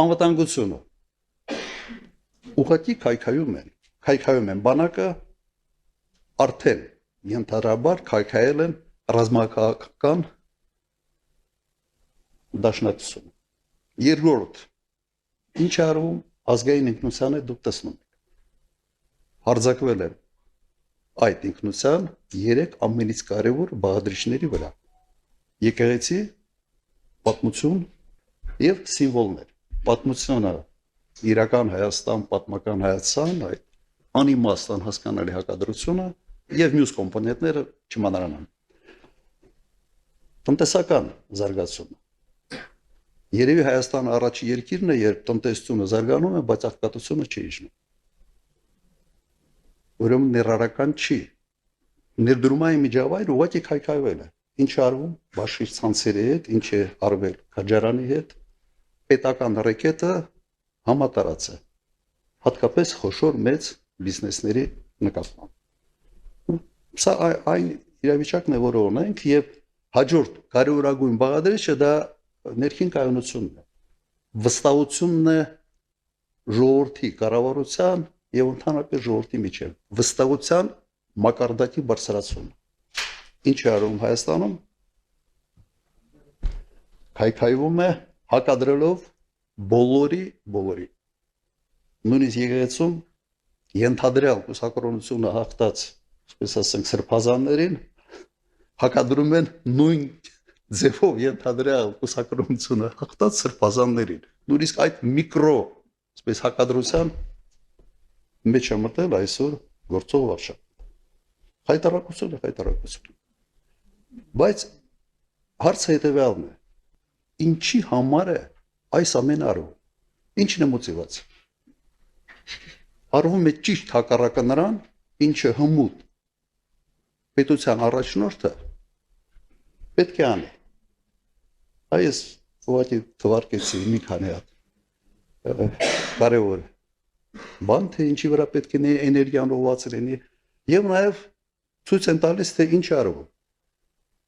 Անվտանգությունը ուղղակի քայքայում են բանակը արդեն ենթադրաբար քայքայել են ռազմաքաղաքական դաշնակցությունը։ Երկրորդ, ինչ արվում ազգային ինքնությանը դուք տեսնում եք։ Հարձակվել են այդ ինքնության 3 ամենից կարևոր բաղադրիչների վրա։ Եկեղեցի, պատմություն եւ սիմվոլներ։ Պատմությունը իրական Հայաստան, պատմական Հայաստան, այդ անիմաստ անհասկանալի հակադրությունը եւ մյուս կոմպոնենտները չմանրանան։ Տնտեսական զարգացումը։ Երևի Հայաստանը առաջի երկիրն է, երբ տնտեսությունը զարգանում է, բայց աղքատությունը չի իջնում։ Ուրեմն ներառական չի։ Ներդրումային միջավայրը ուղղակի քայքայվել է։ Ինչ արվում Բաշիր ցանցերի հետ, ինչ է արվել Քաջարյանի հետ, պետական ռեկետը համատարած է, հատկապես խոշոր մեծ բիզնեսների նկատմամբ։ Սա այն իրավիճակն է, որը ունենք, եւ հաջորդ կարևորագույն բաղադրիչը դա ներքին կայունությունն է, վստահությունն է ժողովրդի կառավարության եւ ընդհանրապես ժողովրդի միջեւ, վստահության մակարդակի բարձրացումը։ Ինչ է արվում Հայաստանում, քայքայվում է հակադրելով բոլորի, նույնիսկ եկեղեցում ենթադրյալ կուսակրոնությունը հաղթած, այսպես ասենք, սրբազաններին հակադրում են նույն ձևով ենթադրյալ կուսակրոնությունը հաղթած սրբազաններին։ Նույնիսկ այդ միկրո, այսպես հակադրության մեջ է մտել այսօր գործող վարչապետը։ Խայտարակություն։ Բայց հարցը հետևյալն է. ինչի համար է այս ամենը արվում։ Ինչն է մոտիվացիան։ Արվում է ճիշտ հակառակը նրան, ինչը հմուտ պետության առաջնորդը պետք է անի։ Այս ուղղակի թվարկեցի մի քանի հատ կարևոր բան, թե ինչի վրա պետք է էներգիան ուղղված լինի, եւ նաեւ ցույց են տալիս, թե ինչ արվում։